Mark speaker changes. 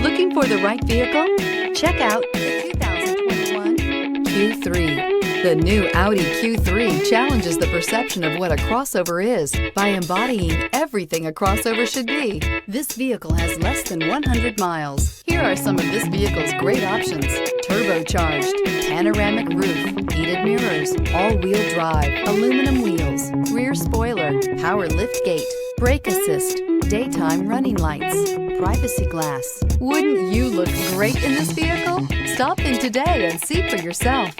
Speaker 1: Looking for the right vehicle? Check out the 2021 Q3. The new Audi Q3 challenges the perception of what a crossover is by embodying everything a crossover should be. This vehicle has less than 100 miles. Here are some of this vehicle's great options: turbocharged, panoramic roof, heated mirrors, all-wheel drive, aluminum wheels, rear spoiler, power liftgate, brake assist, daytime running lights, privacy glass. Wouldn't you look great in this vehicle? Stop in today and see for yourself.